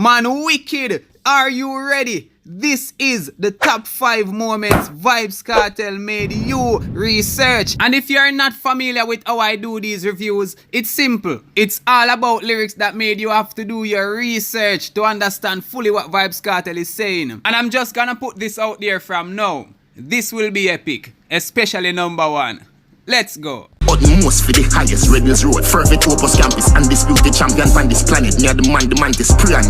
Man, wicked. Are you ready? This is the top 5 moments Vybz Kartel made you research. And if you're not familiar with how I do these reviews, it's simple. It's all about lyrics that made you have to do your research to understand fully what Vybz Kartel is saying. And I'm just gonna put this out there from now. This will be epic, especially number 1. Let's go. Utmost for the highest Rebels Road, fervent Opus campus, undisputed champion on this planet. Near the man is pray on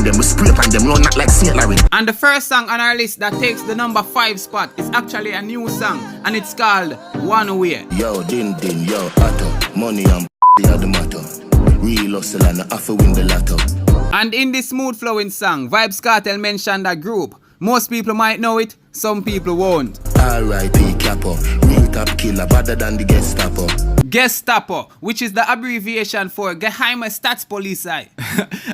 them, we spray on them, run not like St. Larry. And the first song on our list that takes the number 5 spot is actually a new song, and it's called One Way. Yo, din, yo, Otto, money and the other matter. Real hustle and I have to win the lotto. And in this smooth flowing song, Vybz Kartel mentioned a group. Most people might know it, some people won't. R.I.P. Capo, real top killer, better than the Gestapo. Gestapo, which is the abbreviation for Geheime Staatspolizei.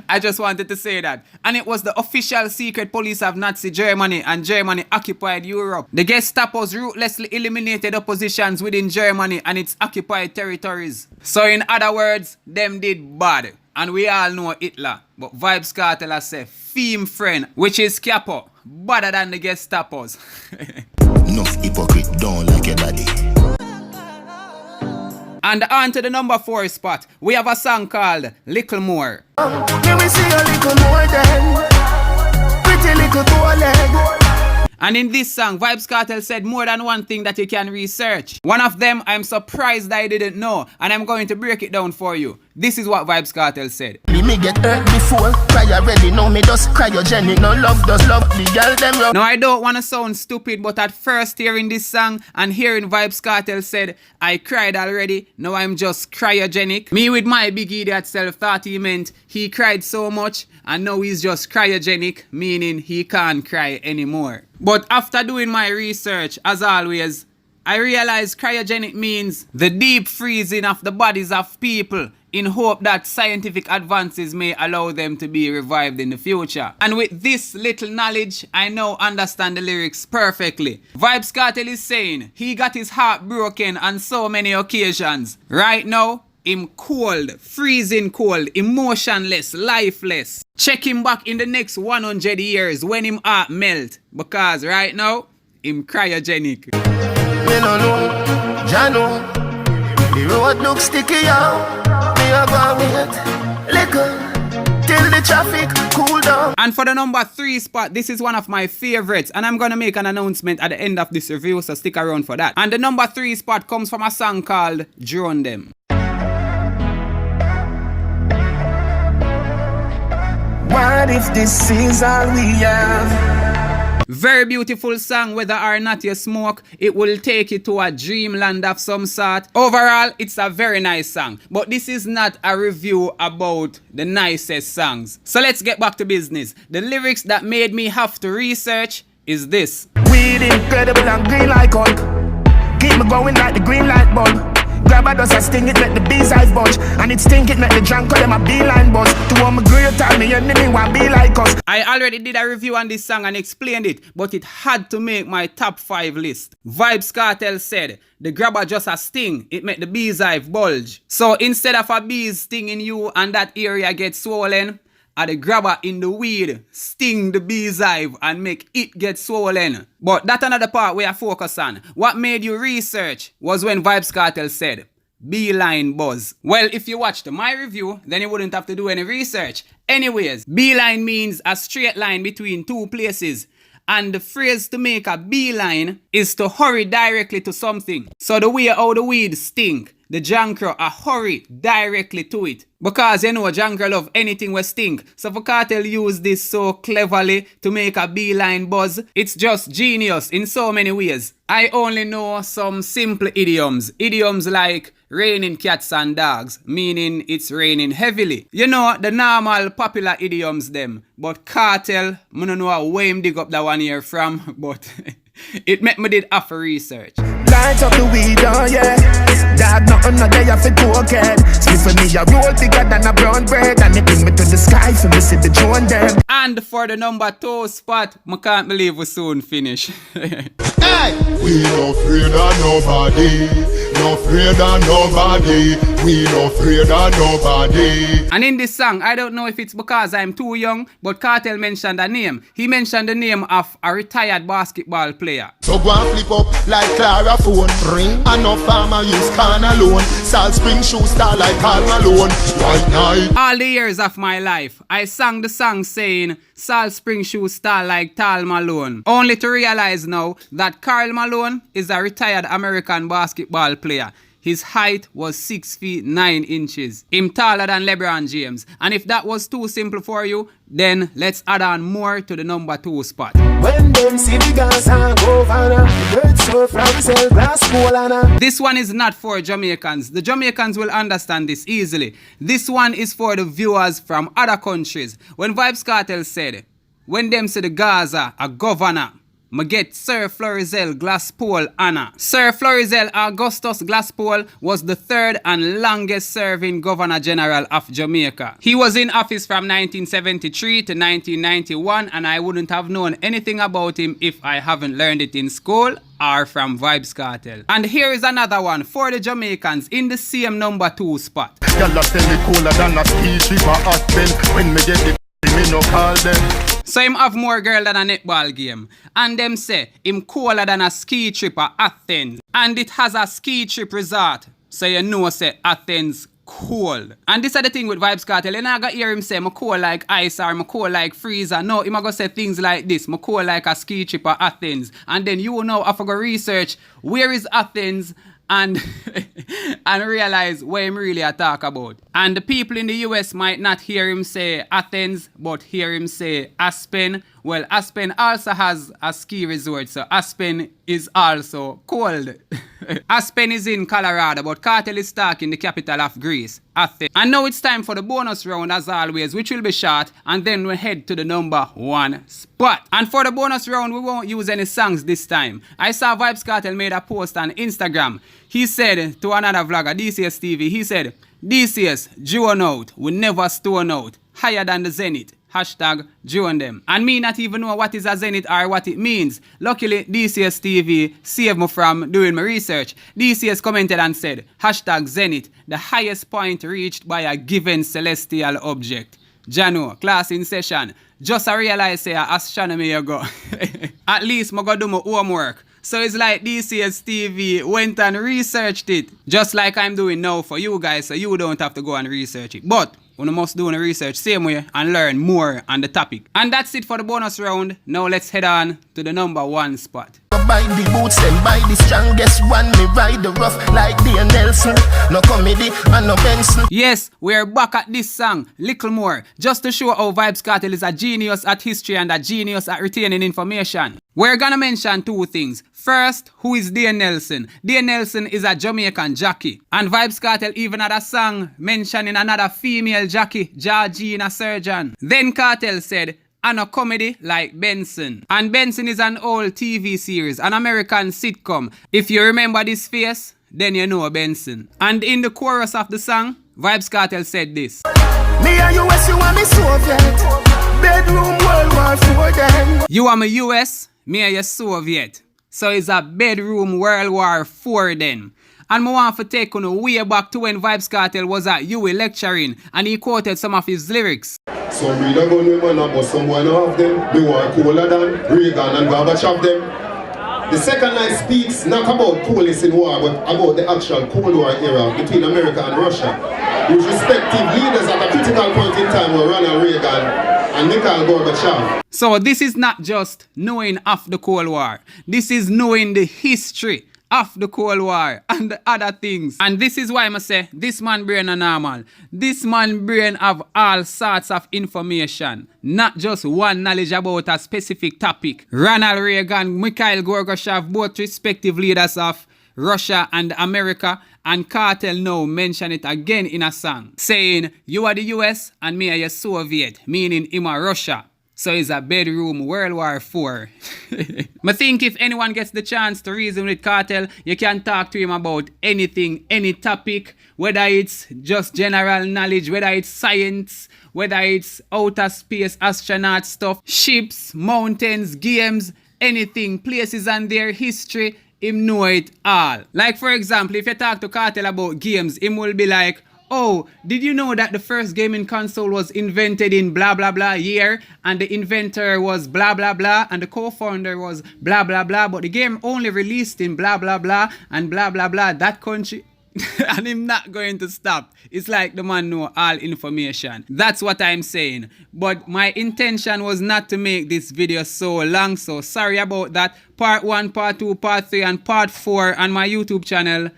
I just wanted to say that. And it was the official secret police of Nazi Germany, and Germany occupied Europe. The Gestapos ruthlessly eliminated oppositions within Germany and its occupied territories. So in other words, them did bad. And we all know Hitler, but Vybz Kartel has said theme friend, which is Capo, better than the Gestapos. Enough hypocrite, don't like your daddy. And on to the number 4 spot, we have a song called Little More. Let me see a little more then, pretty little boy leg. And in this song, Vybz Kartel said more than one thing that you can research. One of them, I'm surprised I didn't know, and I'm going to break it down for you. This is what Vybz Kartel said. Me get hurt before, cry already, now me just cryogenic. No love does love the girl them wrong. Now I don't want to sound stupid, but at first hearing this song and hearing Vybz Kartel said, I cried already, now I'm just cryogenic. Me with my big idiot self thought he meant he cried so much and now he's just cryogenic, meaning he can't cry anymore. But after doing my research, as always, I realized cryogenic means the deep freezing of the bodies of people in hope that scientific advances may allow them to be revived in the future. And with this little knowledge, I now understand the lyrics perfectly. Vybz Kartel is saying he got his heart broken on so many occasions. Right now, him cold, freezing cold, emotionless, lifeless. Check him back in the next 100 years when him heart melt. Because right now, him cryogenic. Me no know, Jano, the road looks sticky out. Me a go wait, liquor, till the traffic cool down. And for the number 3 spot, this is one of my favorites, and I'm gonna make an announcement at the end of this review, so stick around for that. And the number 3 spot comes from a song called Drone Them. What if this is all we have? Very beautiful song. Whether or not you smoke, it will take you to a dreamland of some sort. Overall, it's a very nice song. But this is not a review about the nicest songs. So let's get back to business. The lyrics that made me have to research is this. Weed incredible and green like Hulk. Keep me going like the green light bulb. Grab a dust and sting it, let the bees eyes bunch. And it stink it, let the drunk call them a beeline buzz. To all my great time, me enemy want be like us. I already did a review on this song and explained it, but it had to make my top 5 list. Vybz Kartel said, the grabber just a sting, it make the bees hive bulge. So instead of a bees stinging you and that area gets swollen, the grabber in the weed sting the bees hive and make it get swollen. But that's another part where I focus on. What made you research was when Vybz Kartel said, beeline buzz. Well, if you watched my review, then you wouldn't have to do any research. Anyways, beeline means a straight line between 2 places. And the phrase to make a beeline is to hurry directly to something. So the way how the weed stink, the jankro a hurry directly to it. Because you know jankro love anything with stink. So for Kartel use this so cleverly to make a beeline buzz, it's just genius in so many ways. I only know some simple idioms. Idioms like raining cats and dogs, meaning it's raining heavily. You know, the normal popular idioms them. But Kartel, I don't know where him dig up that one here from, but it make me did half a research. Light up the weed, oh yeah. Dog, nothing no day off it cocaine. Split for me a roll bigger than a brown bread. And it bring me to the sky for me see the drone them. And for the number 2 spot, I can't believe we soon finish. Hey! We no afraid of nobody. no afraid of nobody. We no afraid of nobody. And in this song, I don't know if it's because I'm too young, but Kartel mentioned a name. He mentioned the name of a retired basketball player. So go and flip up like Clara phone. Ring and no farmer use can alone. Salt Spring shoe star like Karl Malone. White night. All the years of my life, I sang the song saying Salt Spring shoe star like Karl Malone. Only to realize now that Karl Malone is a retired American basketball player. His height was 6 feet 9 inches. Him taller than LeBron James. And if that was too simple for you, then let's add on more to the number 2 spot. When them see the gas and governor, birds so from sell glass pool. This one is not for Jamaicans. The Jamaicans will understand this easily. This one is for the viewers from other countries. When Vybz Kartel said, when them see the Gaza, a governor, I get Sir Florizel Glasspool Anna. Sir Florizel Augustus Glasspool was the third and longest serving Governor General of Jamaica. He was in office from 1973 to 1991, and I wouldn't have known anything about him if I haven't learned it in school or from Vybz Kartel. And here is another one for the Jamaicans in the same number 2 spot. Y'all tell me cooler than a ski trip or Aspen. When me get the me no call them. So him have more girl than a netball game. And them say him cooler than a ski trip at Athens. And it has a ski trip resort. So you know say Athens cold. And this is the thing with Vybz Kartel. You're not gonna hear him say, I'm cold like ice or I'm cold like freezer. No, him gonna say things like this. I'm cold like a ski trip at Athens. And then you will know after go research where is Athens and and realize what him really a talk about. And the people in the US might not hear him say Athens, but hear him say Aspen. Well, Aspen also has a ski resort, so Aspen is also cold. Aspen is in Colorado, but Kartel is talking the capital of Greece, Athens. And now it's time for the bonus round as always, which will be short, and then we head to the number 1 spot. And for the bonus round, we won't use any songs this time. I saw Vybz Kartel made a post on Instagram. He said to another vlogger, DCS TV, he said, DCS, June out, we never stone out, higher than the Zenith. Hashtag join them. And me not even know what is a Zenith or what it means. Luckily, DCS TV saved me from doing my research. DCS commented and said, hashtag Zenith, the highest point reached by a given celestial object. Jano, class in session. Just I realize say astronomy you go. At least I go do my homework. So it's like DCS TV went and researched it. Just like I'm doing now for you guys, so you don't have to go and research it. But we must do the research same way and learn more on the topic. And that's it for the bonus round. Now let's head on to the number 1 spot. Buy the boots and buy the strongest one. Me ride the rough like the Nelson. No comedy and no Benson. Yes, we're back at this song, little more, just to show how Vybz Kartel is a genius at history and a genius at retaining information. We're gonna mention 2 things. First, who is Dane Nelson? Dane Nelson is a Jamaican jockey. And Vybz Kartel even had a song mentioning another female jockey, Georgina Surgeon. Then Kartel said, and a comedy like Benson. And Benson is an old TV series, an American sitcom. If you remember this face, then you know Benson. And in the chorus of the song, Vybz Kartel said this. Me and US, you and me Soviet. Bedroom World War IV then. You are my US, me and your Soviet. So it's a bedroom World War IV then. And I want to take you way back to when Vybz Kartel was at UWI lecturing and he quoted some of his lyrics. So we don't go no man but some boy no have them. They were cooler than Reagan and Gorbachev them. The second line speaks not about coolness in war, but about the actual Cold War era between America and Russia, whose respective leaders at a critical point in time were Ronald Reagan and Mikhail Gorbachev. So this is not just knowing of the Cold War. This is knowing the history of the Cold War and the other things. And this is why I say this man brain are normal. This man brain have all sorts of information, not just one knowledge about a specific topic. Ronald Reagan, Mikhail Gorbachev, both respective leaders of Russia and America, and Kartel now mention it again in a song, saying, you are the US and me are your Soviet, meaning him are Russia. So it's a bedroom World War IV. I think if anyone gets the chance to reason with Kartel, you can talk to him about anything, any topic, whether it's just general knowledge, whether it's science, whether it's outer space, astronaut stuff, ships, mountains, games, anything, places and their history. him know it all. Like for example, if you talk to Kartel about games, him will be like, oh, did you know that the first gaming console was invented in blah blah blah year, and the inventor was blah blah blah, and the co-founder was blah blah blah, but the game only released in blah blah blah and blah blah blah that country. And him not going to stop. It's like the man know all information. That's what I'm saying. But my intention was not to make this video so long, so sorry about that. Part 1, part 2, part 3 and part 4 on my YouTube channel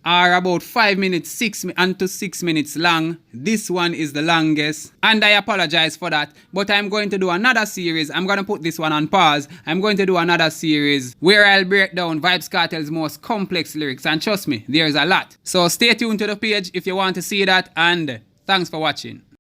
are about 5 minutes, 6 to 6 minutes long. This one is the longest, and I apologize for that. But I'm going to do another series. I'm going to put this one on pause. I'm going to do another series where I'll break down Vybz Kartel's most complex lyrics, and trust me, there's a lot. So stay tuned to the page if you want to see that, and thanks for watching.